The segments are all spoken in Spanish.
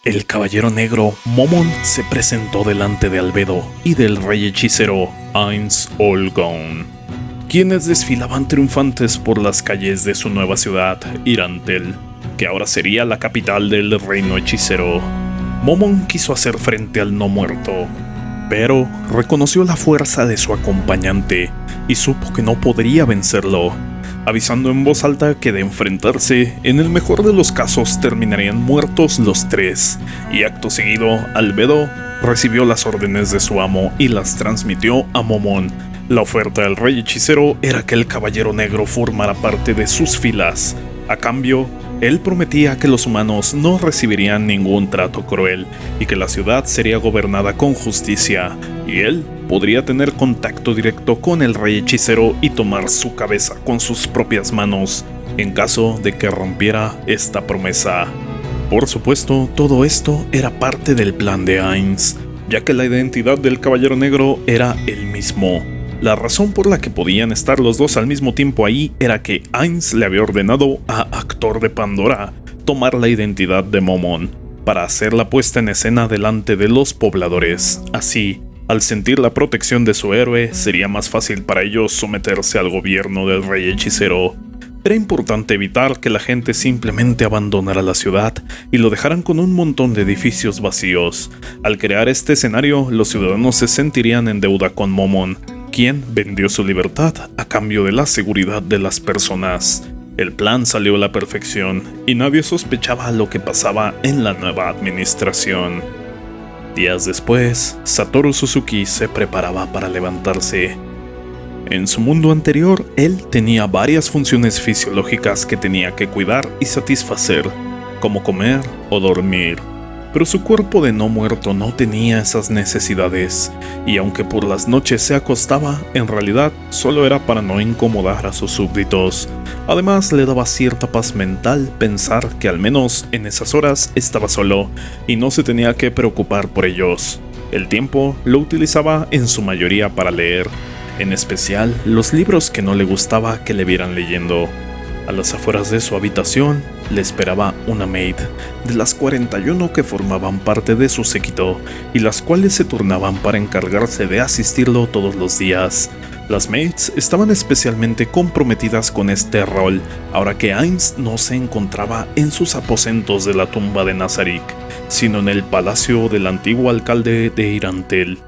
El caballero negro Momon se presentó delante de Albedo y del rey hechicero Ainz Olgón, quienes desfilaban triunfantes por las calles de su nueva ciudad, Irantel, que ahora sería la capital del reino hechicero. Momon quiso hacer frente al no muerto, pero reconoció la fuerza de su acompañante y supo que no podría vencerlo, avisando en voz alta que de enfrentarse, en el mejor de los casos terminarían muertos los tres, y acto seguido, Albedo recibió las órdenes de su amo y las transmitió a Momon. La oferta del rey hechicero era que el caballero negro formara parte de sus filas. A cambio, él prometía que los humanos no recibirían ningún trato cruel y que la ciudad sería gobernada con justicia, y él podría tener contacto directo con el rey hechicero y tomar su cabeza con sus propias manos en caso de que rompiera esta promesa. Por supuesto, todo esto era parte del plan de Ainz, ya que la identidad del caballero negro era el mismo. La razón por la que podían estar los dos al mismo tiempo ahí era que Ainz le había ordenado a Actor de Pandora tomar la identidad de Momon para hacer la puesta en escena delante de los pobladores. Así, al sentir la protección de su héroe, sería más fácil para ellos someterse al gobierno del rey hechicero. Era importante evitar que la gente simplemente abandonara la ciudad y lo dejaran con un montón de edificios vacíos. Al crear este escenario, los ciudadanos se sentirían en deuda con Momon, quien vendió su libertad a cambio de la seguridad de las personas. El plan salió a la perfección y nadie sospechaba lo que pasaba en la nueva administración. Días después, Satoru Suzuki se preparaba para levantarse. En su mundo anterior, él tenía varias funciones fisiológicas que tenía que cuidar y satisfacer, como comer o dormir. Pero su cuerpo de no muerto no tenía esas necesidades, y aunque por las noches se acostaba, en realidad solo era para no incomodar a sus súbditos. Además, le daba cierta paz mental pensar que al menos en esas horas estaba solo y no se tenía que preocupar por ellos. El tiempo lo utilizaba en su mayoría para leer, en especial los libros que no le gustaba que le vieran leyendo. A las afueras de su habitación le esperaba una maid, de las 41 que formaban parte de su séquito y las cuales se turnaban para encargarse de asistirlo todos los días. Las maids estaban especialmente comprometidas con este rol, ahora que Ainz no se encontraba en sus aposentos de la tumba de Nazarik, sino en el palacio del antiguo alcalde de Irantel.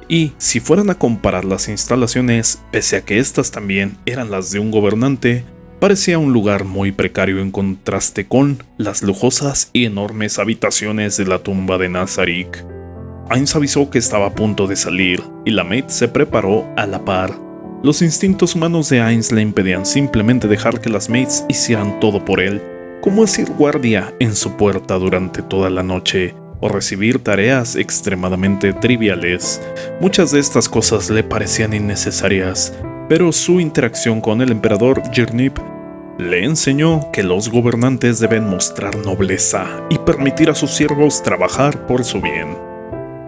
Y si fueran a comparar las instalaciones, pese a que estas también eran las de un gobernante, parecía un lugar muy precario en contraste con las lujosas y enormes habitaciones de la tumba de Nazarik. Ainz avisó que estaba a punto de salir, y la maid se preparó a la par. Los instintos humanos de Ainz le impedían simplemente dejar que las maids hicieran todo por él, como hacer guardia en su puerta durante toda la noche, o recibir tareas extremadamente triviales. Muchas de estas cosas le parecían innecesarias, pero su interacción con el emperador Jirnip le enseñó que los gobernantes deben mostrar nobleza y permitir a sus siervos trabajar por su bien.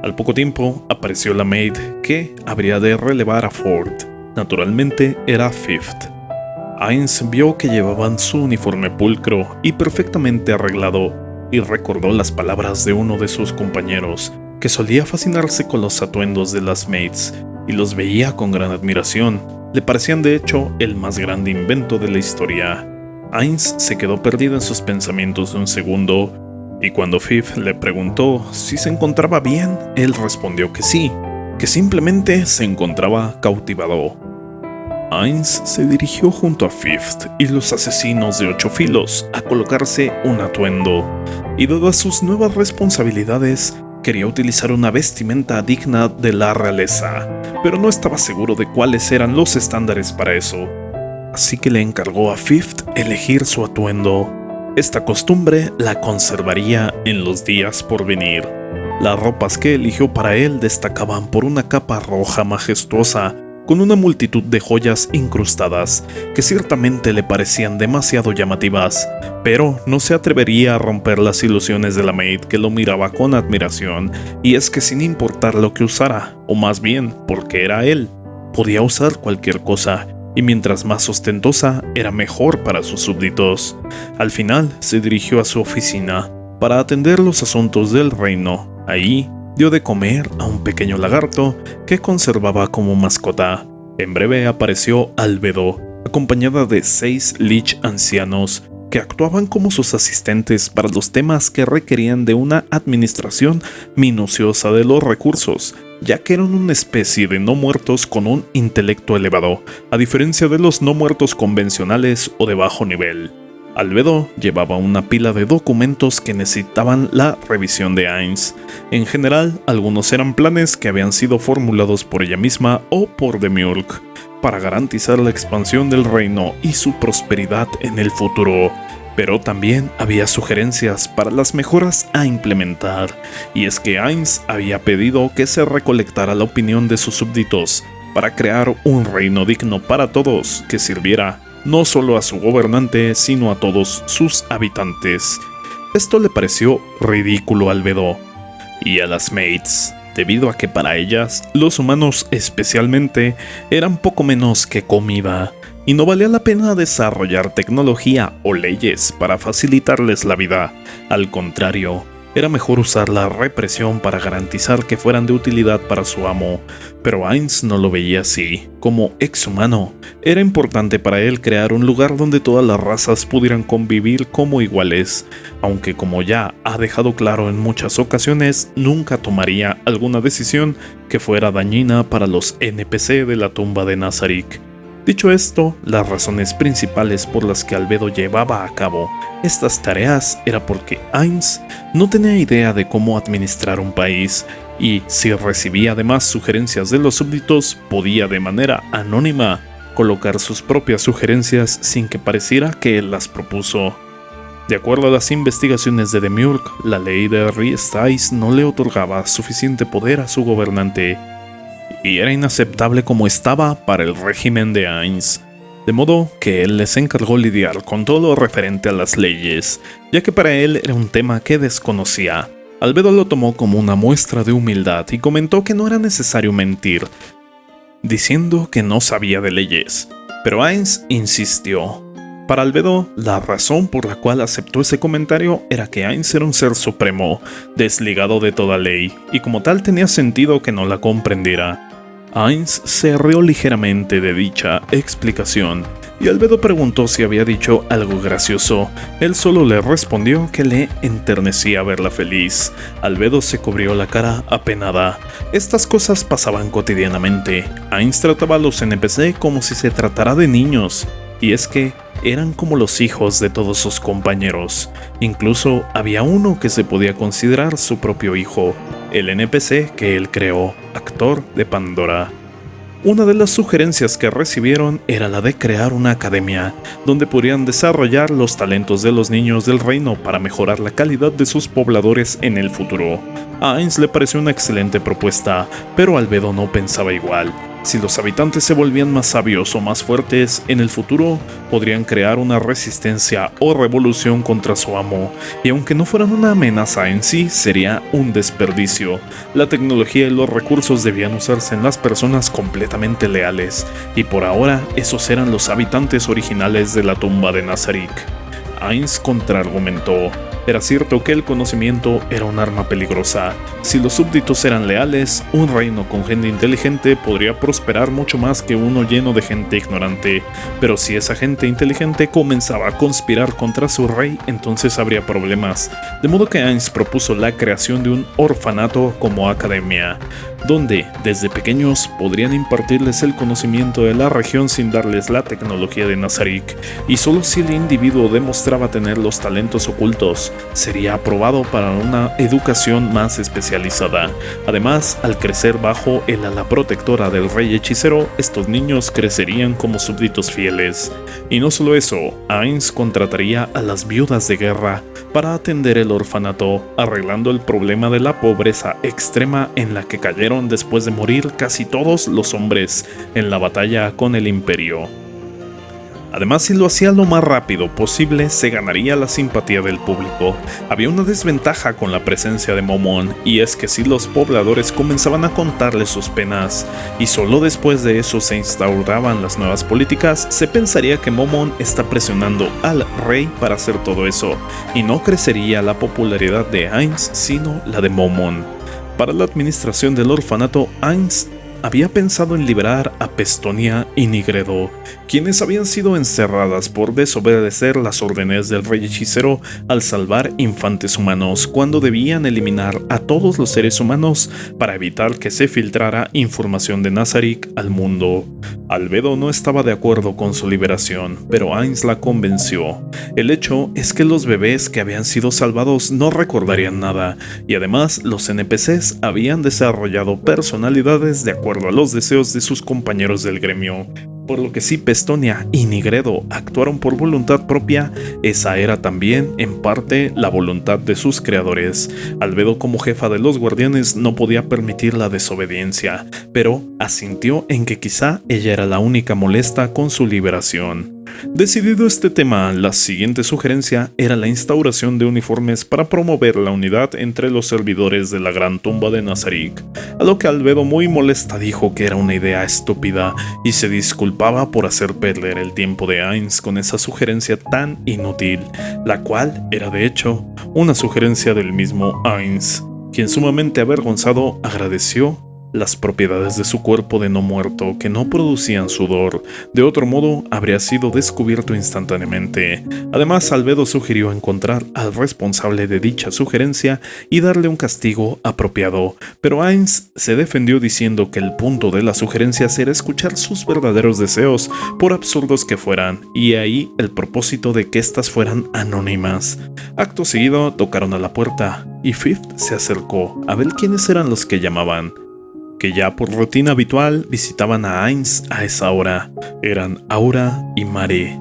Al poco tiempo apareció la maid que habría de relevar a Ford. Naturalmente era Fifth. Ainz vio que llevaban su uniforme pulcro y perfectamente arreglado y recordó las palabras de uno de sus compañeros, que solía fascinarse con los atuendos de las maids y los veía con gran admiración. Le parecían de hecho el más grande invento de la historia. Ainz se quedó perdido en sus pensamientos un segundo, y cuando Fifth le preguntó si se encontraba bien, él respondió que sí, que simplemente se encontraba cautivado. Ainz se dirigió junto a Fifth y los asesinos de 8 filos a colocarse un atuendo, y dadas sus nuevas responsabilidades, quería utilizar una vestimenta digna de la realeza, pero no estaba seguro de cuáles eran los estándares para eso. Así que le encargó a Fifth elegir su atuendo. Esta costumbre la conservaría en los días por venir. Las ropas que eligió para él destacaban por una capa roja majestuosa, con una multitud de joyas incrustadas que ciertamente le parecían demasiado llamativas, pero no se atrevería a romper las ilusiones de la maid, que lo miraba con admiración, y es que sin importar lo que usara, o más bien porque era él, podía usar cualquier cosa, y mientras más ostentosa era mejor para sus súbditos. Al final se dirigió a su oficina. para atender los asuntos del reino. Ahí dio de comer a un pequeño lagarto que conservaba como mascota. En breve apareció Albedo, acompañada de 6 lich ancianos que actuaban como sus asistentes para los temas que requerían de una administración minuciosa de los recursos, ya que eran una especie de no muertos con un intelecto elevado, a diferencia de los no muertos convencionales o de bajo nivel. Albedo llevaba una pila de documentos que necesitaban la revisión de Ainz. En general, algunos eran planes que habían sido formulados por ella misma o por Demiurg, para garantizar la expansión del reino y su prosperidad en el futuro. Pero también había sugerencias para las mejoras a implementar, y es que Ainz había pedido que se recolectara la opinión de sus súbditos para crear un reino digno para todos que sirviera no solo a su gobernante, sino a todos sus habitantes. Esto le pareció ridículo a Albedo y a las Mates, debido a que para ellas, los humanos especialmente, eran poco menos que comida, y no valía la pena desarrollar tecnología o leyes para facilitarles la vida. Al contrario, era mejor usar la represión para garantizar que fueran de utilidad para su amo. Pero Ainz no lo veía así. Como exhumano, era importante para él crear un lugar donde todas las razas pudieran convivir como iguales, aunque como ya ha dejado claro en muchas ocasiones, nunca tomaría alguna decisión que fuera dañina para los NPC de la tumba de Nazarick. Dicho esto, las razones principales por las que Albedo llevaba a cabo estas tareas era porque Ainz no tenía idea de cómo administrar un país, y si recibía además sugerencias de los súbditos, podía de manera anónima colocar sus propias sugerencias sin que pareciera que él las propuso. De acuerdo a las investigaciones de Demiurg, la ley de Riestais no le otorgaba suficiente poder a su gobernante, y era inaceptable como estaba para el régimen de Ainz, de modo que él les encargó lidiar con todo lo referente a las leyes, ya que para él era un tema que desconocía. Albedo lo tomó como una muestra de humildad y comentó que no era necesario mentir, diciendo que no sabía de leyes, pero Ainz insistió. Para Albedo, la razón por la cual aceptó ese comentario era que Ainz era un ser supremo, desligado de toda ley, y como tal tenía sentido que no la comprendiera. Ainz se rió ligeramente de dicha explicación, y Albedo preguntó si había dicho algo gracioso. Él solo le respondió que le enternecía verla feliz. Albedo se cubrió la cara apenada. Estas cosas pasaban cotidianamente. Ainz trataba a los NPC como si se tratara de niños, y es que eran como los hijos de todos sus compañeros. Incluso había uno que se podía considerar su propio hijo, el NPC que él creó, Actor de Pandora. Una de las sugerencias que recibieron era la de crear una academia, donde podrían desarrollar los talentos de los niños del reino para mejorar la calidad de sus pobladores en el futuro. A Ainz le pareció una excelente propuesta, pero Albedo no pensaba igual. Si los habitantes se volvían más sabios o más fuertes, en el futuro podrían crear una resistencia o revolución contra su amo, y aunque no fueran una amenaza en sí, sería un desperdicio. La tecnología y los recursos debían usarse en las personas completamente leales, y por ahora esos eran los habitantes originales de la tumba de Nazarick. Ainz contraargumentó. Era cierto que el conocimiento era un arma peligrosa. Si los súbditos eran leales, un reino con gente inteligente podría prosperar mucho más que uno lleno de gente ignorante. Pero si esa gente inteligente comenzaba a conspirar contra su rey, entonces habría problemas. De modo que Ainz propuso la creación de un orfanato como academia, donde desde pequeños podrían impartirles el conocimiento de la región sin darles la tecnología de Nazarick, y solo si el individuo demostraba tener los talentos ocultos, sería aprobado para una educación más especializada. Además, al crecer bajo el ala protectora del rey hechicero, estos niños crecerían como súbditos fieles. Y no solo eso, Ainz contrataría a las viudas de guerra para atender el orfanato, arreglando el problema de la pobreza extrema en la que cayeron después de morir casi todos los hombres en la batalla con el imperio. Además, si lo hacía lo más rápido posible, se ganaría la simpatía del público. Había una desventaja con la presencia de Momon, y es que si los pobladores comenzaban a contarle sus penas, y solo después de eso se instauraban las nuevas políticas, se pensaría que Momon está presionando al rey para hacer todo eso, y no crecería la popularidad de Ainz, sino la de Momon. Para la administración del orfanato, Ainz había pensado en liberar a Pestonia y Nigredo, quienes habían sido encerradas por desobedecer las órdenes del rey hechicero al salvar infantes humanos, cuando debían eliminar a todos los seres humanos para evitar que se filtrara información de Nazarick al mundo. Albedo no estaba de acuerdo con su liberación, pero Ainz la convenció. El hecho es que los bebés que habían sido salvados no recordarían nada, y además los NPCs habían desarrollado personalidades de acuerdo a los deseos de sus compañeros del gremio. Por lo que si Pestonia y Nigredo actuaron por voluntad propia, esa era también, en parte, la voluntad de sus creadores. Albedo, como jefa de los guardianes, no podía permitir la desobediencia, pero asintió en que quizá ella era la única molesta con su liberación. Decidido este tema, la siguiente sugerencia era la instauración de uniformes para promover la unidad entre los servidores de la gran tumba de Nazarick, a lo que Albedo, muy molesta, dijo que era una idea estúpida y se disculpaba por hacer perder el tiempo de Ainz con esa sugerencia tan inútil, la cual era de hecho una sugerencia del mismo Ainz, quien sumamente avergonzado agradeció las propiedades de su cuerpo de no muerto que no producían sudor. De otro modo, habría sido descubierto instantáneamente. Además, Albedo sugirió encontrar al responsable de dicha sugerencia y darle un castigo apropiado, pero Ainz se defendió diciendo que el punto de la sugerencia era escuchar sus verdaderos deseos, por absurdos que fueran, y ahí el propósito de que éstas fueran anónimas. Acto seguido, tocaron a la puerta, y Fifth se acercó a ver quiénes eran los que llamaban, que ya por rutina habitual visitaban a Ainz a esa hora. Eran Aura y Mare,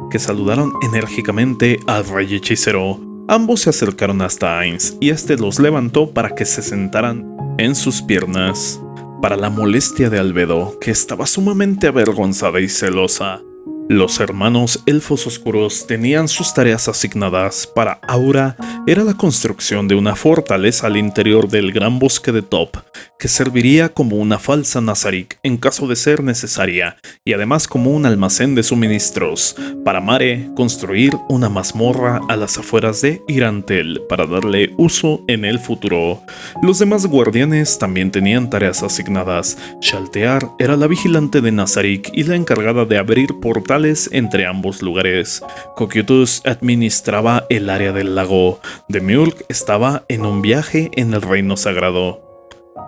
que saludaron enérgicamente al rey hechicero. Ambos se acercaron hasta Ainz y este los levantó para que se sentaran en sus piernas. Para la molestia de Albedo, que estaba sumamente avergonzada y celosa, los hermanos elfos oscuros tenían sus tareas asignadas. Para Aura era la construcción de una fortaleza al interior del gran bosque de Top, que serviría como una falsa Nazarick en caso de ser necesaria, y además como un almacén de suministros. Para Mare, construir una mazmorra a las afueras de Irantel para darle uso en el futuro. Los demás guardianes también tenían tareas asignadas. Shaltear era la vigilante de Nazarick y la encargada de abrir portales entre ambos lugares. Cocytus administraba el área del lago. Demiurg estaba en un viaje en el reino sagrado.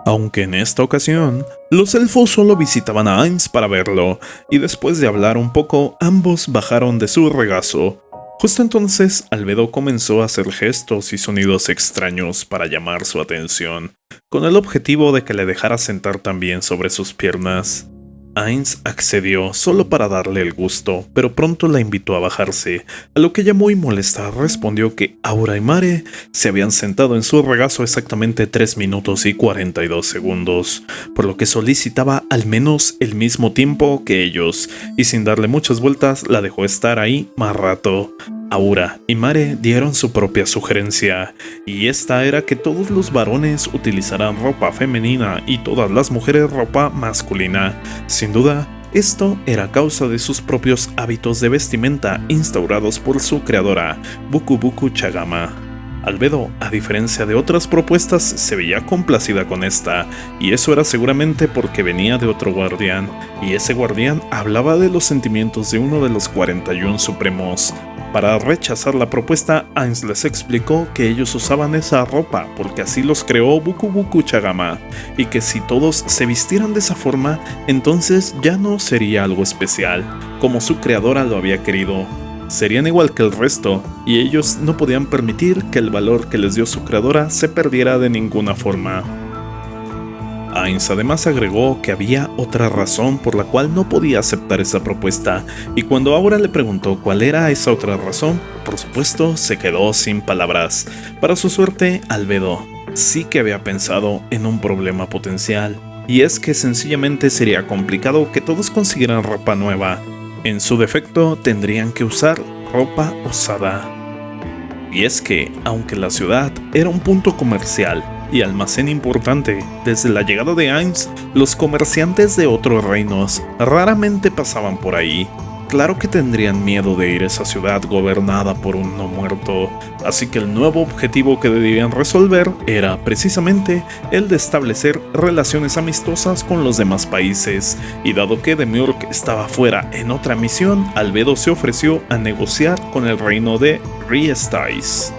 Aunque en esta ocasión, los elfos solo visitaban a Ainz para verlo, y después de hablar un poco, ambos bajaron de su regazo. Justo entonces, Albedo comenzó a hacer gestos y sonidos extraños para llamar su atención, con el objetivo de que le dejara sentar también sobre sus piernas. Ainz accedió solo para darle el gusto, pero pronto la invitó a bajarse, a lo que ella, muy molesta, respondió que Aura y Mare se habían sentado en su regazo exactamente 3 minutos y 42 segundos, por lo que solicitaba al menos el mismo tiempo que ellos, y sin darle muchas vueltas la dejó estar ahí más rato. Aura y Mare dieron su propia sugerencia, y esta era que todos los varones utilizaran ropa femenina y todas las mujeres ropa masculina. Sin duda, esto era causa de sus propios hábitos de vestimenta instaurados por su creadora, Buku Buku Chagama. Albedo, a diferencia de otras propuestas, se veía complacida con esta, y eso era seguramente porque venía de otro guardián, y ese guardián hablaba de los sentimientos de uno de los 41 supremos. Para rechazar la propuesta, Ainz les explicó que ellos usaban esa ropa porque así los creó Buku Buku Chagama, y que si todos se vistieran de esa forma, entonces ya no sería algo especial, como su creadora lo había querido. Serían igual que el resto, y ellos no podían permitir que el valor que les dio su creadora se perdiera de ninguna forma. Ainz además agregó que había otra razón por la cual no podía aceptar esa propuesta, y cuando Aura le preguntó cuál era esa otra razón, por supuesto se quedó sin palabras. Para su suerte, Albedo sí que había pensado en un problema potencial, y es que sencillamente sería complicado que todos consiguieran ropa nueva. En su defecto, tendrían que usar ropa osada. Y es que, aunque la ciudad era un punto comercial y almacén importante, desde la llegada de Ainz, los comerciantes de otros reinos raramente pasaban por ahí. Claro que tendrían miedo de ir a esa ciudad gobernada por un no muerto, así que el nuevo objetivo que debían resolver era precisamente el de establecer relaciones amistosas con los demás países, y dado que Demiurg estaba fuera en otra misión, Albedo se ofreció a negociar con el reino de Riestais.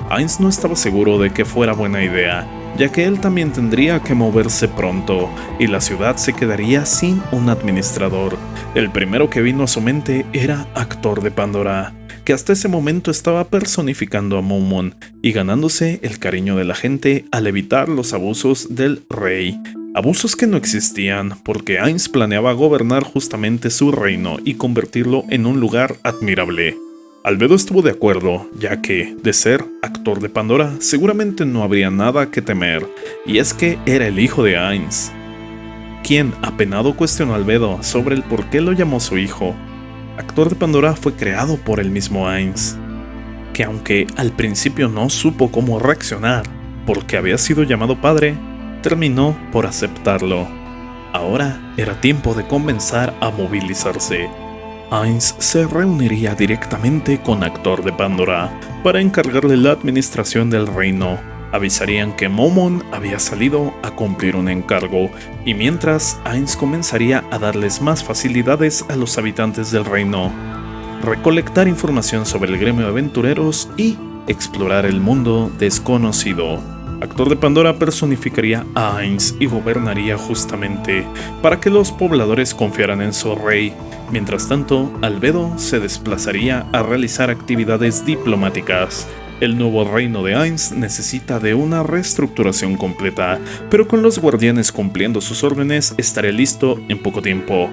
Ainz no estaba seguro de que fuera buena idea, ya que él también tendría que moverse pronto, y la ciudad se quedaría sin un administrador. El primero que vino a su mente era Actor de Pandora, que hasta ese momento estaba personificando a Momon y ganándose el cariño de la gente al evitar los abusos del rey. Abusos que no existían, porque Ainz planeaba gobernar justamente su reino y convertirlo en un lugar admirable. Albedo estuvo de acuerdo, ya que, de ser Actor de Pandora, seguramente no habría nada que temer, y es que era el hijo de Ainz, quien apenado cuestionó a Albedo sobre el por qué lo llamó su hijo. Actor de Pandora fue creado por el mismo Ainz, que aunque al principio no supo cómo reaccionar porque había sido llamado padre, terminó por aceptarlo. Ahora era tiempo de comenzar a movilizarse. Ainz se reuniría directamente con Actor de Pandora para encargarle la administración del reino. Avisarían que Momon había salido a cumplir un encargo, y mientras Ainz comenzaría a darles más facilidades a los habitantes del reino, recolectar información sobre el gremio de aventureros y explorar el mundo desconocido. Actor de Pandora personificaría a Ainz y gobernaría justamente para que los pobladores confiaran en su rey. Mientras tanto, Albedo se desplazaría a realizar actividades diplomáticas. El nuevo reino de Ainz necesita de una reestructuración completa, pero con los guardianes cumpliendo sus órdenes estaré listo en poco tiempo.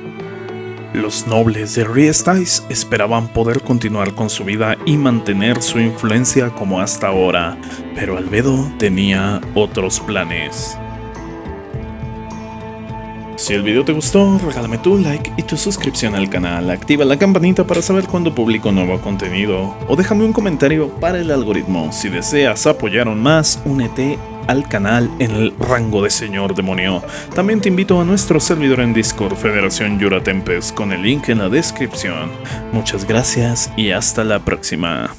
Los nobles de Riestais esperaban poder continuar con su vida y mantener su influencia como hasta ahora, pero Albedo tenía otros planes. Si el video te gustó, regálame tu like y tu suscripción al canal, activa la campanita para saber cuando publico nuevo contenido, o déjame un comentario para el algoritmo. Si deseas apoyar aún más, únete al canal en el rango de Señor Demonio. También te invito a nuestro servidor en Discord, Federación Jura Tempest, con el link en la descripción. Muchas gracias y hasta la próxima.